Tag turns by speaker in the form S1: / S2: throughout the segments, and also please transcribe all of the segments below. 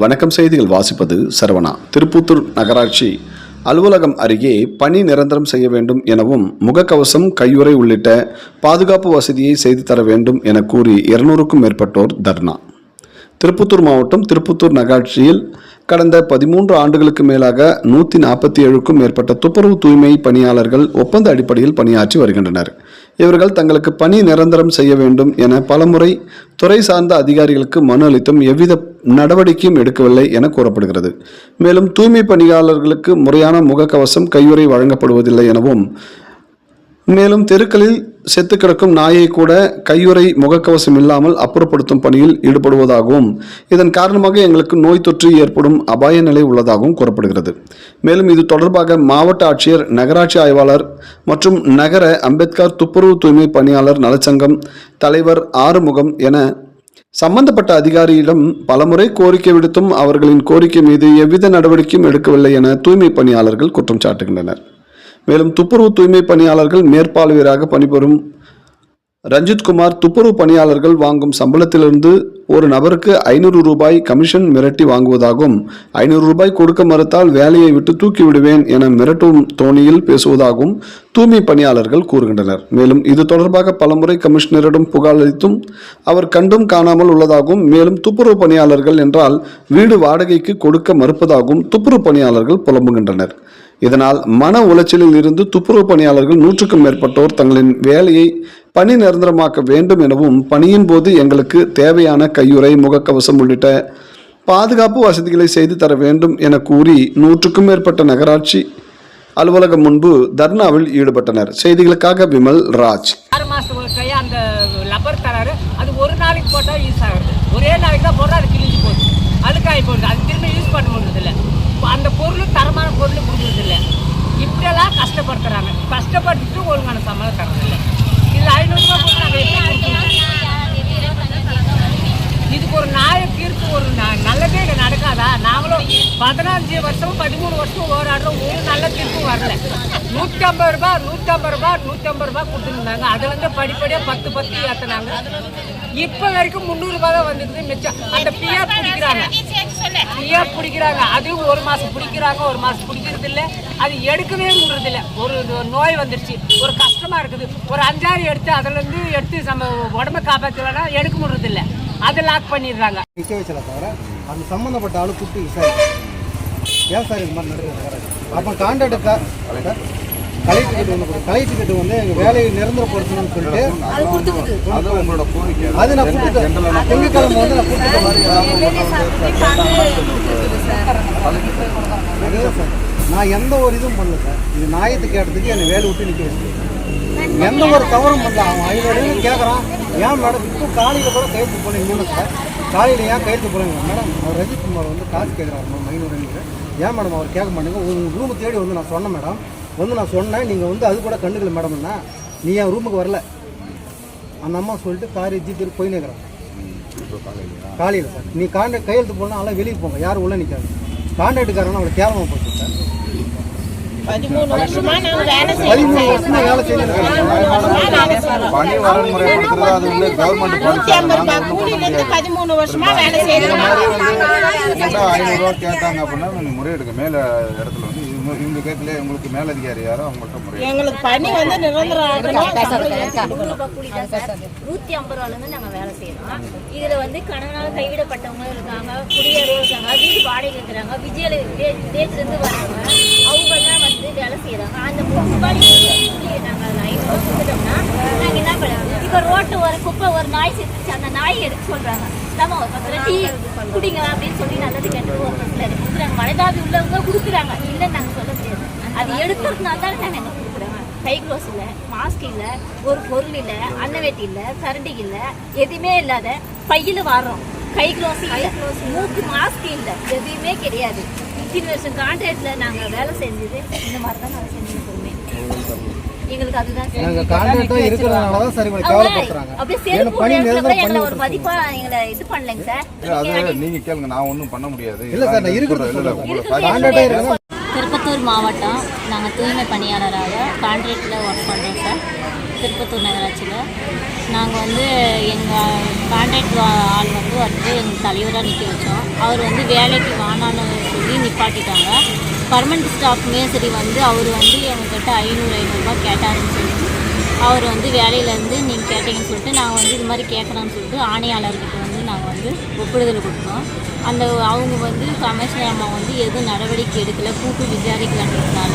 S1: வணக்கம். செய்திகள் வாசிப்பது சரவணா. திருப்பத்தூர் நகராட்சி அலுவலகம் அருகே பணி நிரந்தரம் செய்ய வேண்டும் எனவும் முகக்கவசம், கையுறை உள்ளிட்ட பாதுகாப்பு வசதியை செய்து தர வேண்டும் என கூறி 200க்கும் மேற்பட்டோர் தர்ணா. திருப்பத்தூர் மாவட்டம் திருப்பத்தூர் நகராட்சியில் கடந்த 13 ஆண்டுகளுக்கு மேலாக 147க்கும் மேற்பட்ட துப்புரவு தூய்மை பணியாளர்கள் ஒப்பந்த அடிப்படையில் பணியாற்றி வருகின்றனர். இவர்கள் தங்களுக்கு பணி நிரந்தரம் செய்ய வேண்டும் என பலமுறை துறை சார்ந்த அதிகாரிகளுக்கு மனு அளித்தும் எவ்வித நடவடிக்கையும் எடுக்கவில்லை என கூறப்படுகிறது. மேலும் தூய்மை பணியாளர்களுக்கு முறையான முகக்கவசம், கையுறை வழங்கப்படுவதில்லை எனவும், மேலும் தெருக்களில் செத்து கிடக்கும் நாயை கூட கையுறை, முகக்கவசம் இல்லாமல் அப்புறப்படுத்தும் பணியில் ஈடுபடுவதாகவும், இதன் காரணமாக எங்களுக்கு நோய் தொற்று ஏற்படும் அபாய நிலை உள்ளதாகவும் கூறப்படுகிறது. மேலும் இது தொடர்பாக மாவட்ட ஆட்சியர், நகராட்சி ஆய்வாளர் மற்றும் நகர அம்பேத்கர் துப்புரவு தூய்மை பணியாளர் நலச்சங்கம் தலைவர் ஆறுமுகம் என சம்பந்தப்பட்ட அதிகாரியிடம் பலமுறை கோரிக்கை விடுத்தும் அவர்களின் கோரிக்கை மீது எவ்வித நடவடிக்கையும் எடுக்கவில்லை என தூய்மை பணியாளர்கள் குற்றம் சாட்டுகின்றனர். மேலும் துப்புரவு தூய்மை பணியாளர்கள் மேற்பார்வையராக பணிபுரியும் ரஞ்சித்குமார் துப்புரவு பணியாளர்கள் வாங்கும் சம்பளத்திலிருந்து ஒரு நபருக்கு 500 ரூபாய் கமிஷன் மிரட்டி வாங்குவதாகவும், 500 ரூபாய் கொடுக்க மறுத்தால் வேலையை விட்டு தூக்கி விடுவேன் என மிரட்டும் தோணியில் பேசுவதாகவும் தூய்மை பணியாளர்கள் கூறுகின்றனர். மேலும் இது தொடர்பாக பலமுறை கமிஷனரிடம் புகார் அளித்தும் அவர் கண்டும் காணாமல் உள்ளதாகவும், மேலும் துப்புரவு பணியாளர்கள் என்றால் வீடு வாடகைக்கு கொடுக்க மறுப்பதாகவும் துப்புரவு பணியாளர்கள் புலம்புகின்றனர். இதனால் மன உளைச்சலில் இருந்து துப்புரவு பணியாளர்கள் 100க்கும் மேற்பட்டோர் தங்களின் வேலையை பணி நிரந்தரமாக்க வேண்டும் எனவும், பணியின் போது எங்களுக்கு தேவையான கையுறை, முகக்கவசம் உள்ளிட்ட பாதுகாப்பு வசதிகளை செய்து தர வேண்டும் என கூறி 100க்கும் மேற்பட்ட நகராட்சி அலுவலகம் முன்பு தர்ணாவில் ஈடுபட்டனர். செய்திகளுக்காக விமல் ராஜ்.
S2: 6 மாசத்துக்கு அந்த லப்பர் தராரு, அது ஒரு நாளைக்கு போட்டால் யூஸ் ஆகுது. ஒரே நாளைக்கு தான் போடுறது, அது கிழிஞ்சு போகுது, அழுக்காகி போடுது, அது திரும்ப யூஸ் பண்ண முடியறது இல்லை. அந்த பொருள் தரமான பொருள் கொடுக்குறது இல்லை. இப்படியெல்லாம் கஷ்டப்படுத்துறாங்க. கஷ்டப்பட்டுட்டு ஒழுங்கான சம்பளம் தரதில்லை. இதில் 500 ரூபா கூட நாங்கள் இதுக்கு ஒரு நாயை தீர்ப்பு, ஒரு நல்லதே இங்கே நடக்காதா? நாங்களும் 15 வருஷமும் 13 வருஷமும் போராடுறோம், ஒரு நல்ல தீர்ப்பும் வரல. 150 ரூபா 150 ரூபா 150 ரூபா கொடுத்துருந்தாங்க. அதுலேருந்து படிப்படியாக 10 ஏற்றினாங்க. இப்போ வரைக்கும் 300 ரூபா தான் வந்துருக்குது மிச்சம். அந்த பிஆர் பிடிக்கிறாங்க, அதுவும் 1 மாதம் பிடிக்கிறாங்க, 1 மாதம் பிடிக்கிறது இல்லை. அது எடுக்கவே முடியறதில்லை. ஒரு நோய் வந்துருச்சு, ஒரு கஷ்டமாக இருக்குது. ஒரு 5-6 எடுத்து அதிலேருந்து எடுத்து நம்ம உடம்பை காப்பாற்றலைன்னா எடுக்க முடியறதில்லை. அதை லாக் பண்ணிடுறாங்க.
S3: விசாரிச்சல தவிர அந்த சம்மந்தப்பட்ட ஆளு கூப்பிட்டு விசாரிச்சு ஏன் சார் இது மாதிரி நடக்குது? அப்போ கான்ட்ராக்டர் கலெக்டர் டிக்கெட் வந்து எங்கள் வேலையை நிரந்தரப்படுத்தணும்னு சொல்லிட்டு அது நான் கொடுத்துட்டேன். திங்கக்கிழமை வந்து நான் கொடுத்துட்ட மாதிரி சார் நான் எந்த ஒரு இதுவும் பண்ணல சார். இது நியாயத்தை கேட்டதுக்கு என்னை வேலை விட்டு நிற்க வச்சு எந்த ஒரு தவறும் பண்ணல. அவன் 500 கேட்குறான். ஏன் மேடம் இப்போ காலையில் கூட கையெழுத்து போனீங்க சார்? காலையில் ஏன் கையெழுத்து போனீங்க மேடம்? அவர் ரஜித்குமார் வந்து காசு கேட்குறாரு மேடம் 500. ஏன் மேடம் அவர் கேட்க மாட்டேங்க? ஒரு ரூமு தேடி வந்து நான் சொன்னேன் மேடம். நான் சொன்னேன், நீங்கள் வந்து அது கூட கண்டுக்கல மேடம்னா, நீ என் ரூமுக்கு வரல. அந்த அம்மா சொல்லிட்டு காரி ஜீப்பு போயின்னு இருக்கிறான் காலையில் சார். நீ கான்ட்ராக்ட் கையெழுத்து போனால் அதெல்லாம் வெளியே போங்க, யாரும் உள்ளே நிற்காது. கான்ட்ராக்டுக்காரன் அவளை கேவலமாக போச்சு சார்.
S4: 13 வருஷமா நாங்க வேலை செய்யறோம்.
S5: 500 ரூபா கேட்டாங்க அப்படின்னா முறையெடுக்க மேல இடத்துல வந்து இவங்க கேட்கல. உங்களுக்கு மேலதிகாரி யாரோ அவங்கள்ட்ட முறை
S4: எங்களுக்கு பணி வந்து நிரந்தரம்
S6: 150 ரூபாயிலிருந்து நாங்கள் வேலை செய்யறோம். இதுல வந்து கணவனால் கைவிடப்பட்டவங்க இருக்காங்க, குடியேறி இருக்காங்க, வீடு வாடகை இருக்கிறாங்க, விஜயிலிருந்து வர்றவங்க, அவங்க எல்லாம் வந்து வேலை செய்யறாங்க. அந்த முனிசிபாலிட்டி நாங்கள் 500 ரூபா கொடுத்துட்டோம்னா நாங்கள் என்ன பண்ணுவோம்? இப்போ ரோட்டு ஒரு குப்பை, ஒரு நாய் செத்துச்சு, அந்த நாய் எடுக்க சொல்றாங்க. நம்ம ஒரு பக்கத்தில் டீ குடிங்க அப்படின்னு சொல்லி நல்லது கேட்டு ஒரு பக்கத்தில் கொடுக்குறாங்க. மழைதாவி உள்ளவங்க கொடுக்குறாங்க, இல்லைன்னு நாங்கள் சொல்ல முடியாது. அது எடுக்கிறதுனால தான் நாங்கள் என்ன கொடுக்குறாங்க. கை க்ளோஸ் இல்லை, மாஸ்க் இல்லை, ஒரு பொருள் இல்லை, அன்னவேட்டி இல்லை, கரண்டி இல்லை, எதுவுமே இல்லாத பையில வாடுறோம். கை க்ளோஸ் இல்லை, மூக்கு மாஸ்க் இல்லை, எதுவுமே கிடையாது. 15 வருஷம் கான்ட்ராக்ட்ல நாங்கள் வேலை செஞ்சது இந்த மாதிரி தான் நாங்கள் செஞ்சுருக்கோமே. எங்களுக்கு அதுதான் எங்களை ஒரு மதிப்பா எங்களை இது பண்ணலைங்க சார்.
S5: நீங்க கேளுங்க, நான் ஒன்றும் பண்ண முடியாது.
S6: திருப்பத்தூர் மாவட்டம் நாங்கள் தூய்மை பணியாளராக கான்ட்ராக்டில் ஒர்க் பண்ணுறோம் சார். திருப்பத்தூர் நகராட்சியில். நாங்கள் வந்து எங்கள் கான்ட்ராக்ட் ஆள் வந்து எங்கள் தலைவராக நிற்க வச்சோம். அவர் வந்து வேலைக்கு வானான்னு சொல்லி நிப்பாட்டிட்டாங்க. பர்மனெண்ட் ஸ்டாஃப் மேசரி வந்து அவர் வந்து எங்ககிட்ட 500 கேட்டாருன்னு சொல்லிட்டு அவர் வந்து வேலையிலேருந்து நீங்கள் கேட்டீங்கன்னு சொல்லிட்டு நாங்கள் வந்து இது மாதிரி கேட்குறோன்னு சொல்லிட்டு ஆணையாளர்கிட்ட வந்து நாங்கள் வந்து ஒப்புதல் கொடுத்தோம். அந்த அவங்க வந்து கமிஷனர் அம்மா வந்து எதுவும் நடவடிக்கை எடுக்கலை, கூட்டு விசாரிக்கலன்றதுனால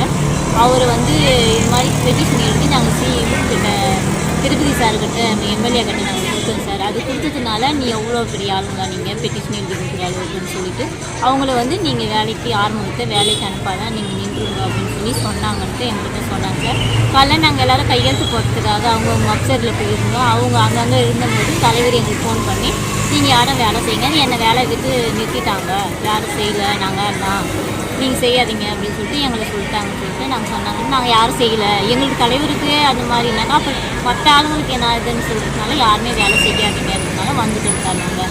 S6: அவர் வந்து இது மாதிரி பெட்டிஷன் எழுதி நாங்கள் சிஎம் கிட்ட திருப்பதி சார்கிட்ட எம்எல்ஏ கிட்ட நாங்கள் கொடுத்தோம் சார். அது கொடுத்ததுனால நீ எவ்வளோ பெரிய ஆளுங்க நீங்கள் பெட்டிஷன் எழுதி கொடுக்குற அளவுக்குன்னு சொல்லிட்டு அவங்கள வந்து நீங்கள் வேலைக்கு ஆரம்பித்த வேலைக்கு அனுப்பாதான் நீங்கள் நின்றுங்க அப்படின்னு சொல்லி சொன்னாங்கன்ட்டு எங்கள்கிட்ட சொன்னாங்க சார். காலைல நாங்கள் எல்லோரும் கையெழுத்து போடுறதுக்காக அவங்க அப்சரில் போயிருந்தோம். அவங்க அங்கங்கே இருந்தபோது தலைவர் எங்களுக்கு ஃபோன் பண்ணி நீங்கள் யாரும் வேலை செய்யுங்க, என்னை வேலை விட்டு நிறுத்திட்டாங்க, யாரும் செய்யலை, நாங்கள் எல்லாம் நீங்கள் செய்யாதீங்க அப்படின்னு சொல்லிட்டு எங்களை சொல்லிட்டாங்கன்னு சொல்லிட்டு நாங்கள் சொன்னாங்க. நாங்கள் யாரும் செய்யலை, எங்களுக்கு தலைவருக்கு அந்த மாதிரினாக்கா அப்போ மற்ற ஆளுங்களுக்கு என்ன இதுன்னு சொல்கிறதுனால யாருமே வேலை செய்யாதீங்கிறதுனால வந்துட்டு இருக்காங்க.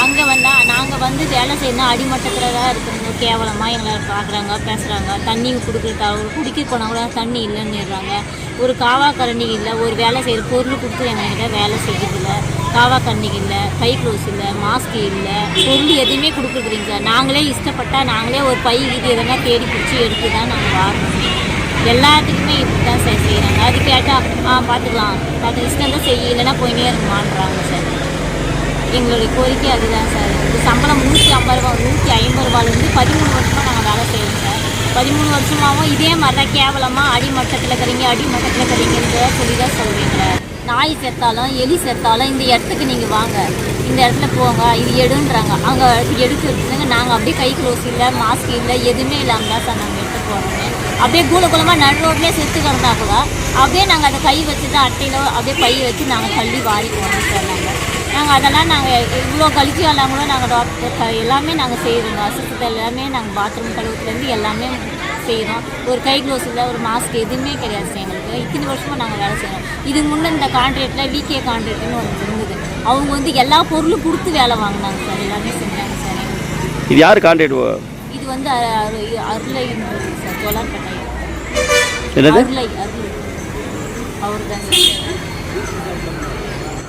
S6: அங்கே வந்தால் நாங்கள் வந்து வேலை செய்யணும் அடிமட்டத்தில் தான் இருக்கிறவங்க கேவலமாக எங்களை பார்க்குறாங்க, பேசுகிறாங்க. தண்ணி கொடுக்குறது அவங்க குடிக்க போனவங்கள தண்ணி இல்லைன்னுறாங்க. ஒரு காவா கரண்டி இல்லை, ஒரு வேலை செய்கிற பொருள் கொடுத்து எங்ககிட்ட வேலை செய்யறதில்ல. காவா கரண்டி இல்லை, கை க்ளோஸ் இல்லை, மாஸ்க் இல்லை, பொருள் எதுவுமே கொடுக்குறீங்க சார். நாங்களே இஷ்டப்பட்டால் நாங்களே ஒரு பை இது எதனா தேடி பிடிச்சி எடுத்து தான் நாங்கள் வாங்கணும். எல்லாத்துக்குமே இப்படி தான் சார் செய்கிறாங்க. அது கேட்டால் பார்த்துக்கலாம், பார்த்து இஷ்டம் தான் செய்ய, இல்லைன்னா போயினே இருக்குமான்றாங்க சார். எங்களுடைய கோரிக்கை அதுதான் சார். சம்பளம் 150 150 13 வருஷமாக நாங்கள் வேலை செய்யணும் சார். 13 வருஷமாகவும் இதே மாதிரி தான் கேவலமாக அடிமட்டத்தில் இருக்கிறீங்கன்ற சொல்லி தான் சொல்கிறீங்க. நாய் செத்தாலும் எலி செத்தாலும் இந்த இடத்துக்கு நீங்கள் வாங்க, இந்த இடத்துல போங்க, இது எடுன்றாங்க. அங்கே எடுக்கிறதுக்கு நாங்கள் அப்படியே கை க்ளோஸ் இல்லை, மாஸ்க் இல்லை, எதுவுமே இல்லாமல் தான் சார் நாங்கள் எடுத்து போகிறோமே. அப்படியே கூலக்குலமாக நடு ரோட்லேயே செத்து கிடந்தா கூட அப்படியே நாங்கள் அதை கை வச்சு தான் அட்டையில் அப்படியே பை வச்சு நாங்கள் தள்ளி வாரி போகிறோம் சார். நாங்கள் அதெல்லாம் நாங்கள் இவ்வளோ கழிச்சு எல்லாம் கூட நாங்கள் டாக்டர் எல்லாமே நாங்கள் செய்கிறோங்க. அசுத்தத்தை எல்லாமே நாங்கள் பாத்ரூம் கழுவுத்துலேருந்து எல்லாமே செய்கிறோம். ஒரு கை க்ளோஸ் இல்லை, ஒரு மாஸ்க் எதுவுமே கிடையாது சார் எங்களுக்கு. இத்தனை வருஷமாக நாங்கள் வேலை செய்கிறோம். இதுக்கு முன்னே இந்த கான்ட்ராக்டில் விகே கான்ட்ராக்ட்னு ஒன்று இருந்தது. அவங்க வந்து எல்லா பொருளும் கொடுத்து வேலை வாங்கினாங்க சார், எல்லாமே செஞ்சாங்க சார்.
S7: இது யார் கான்ட்ராக்ட்?
S6: இது வந்து அருளை சார், ஜோலார்பேட்டை
S7: என்னது
S6: அருளை அவர் தான் சார்.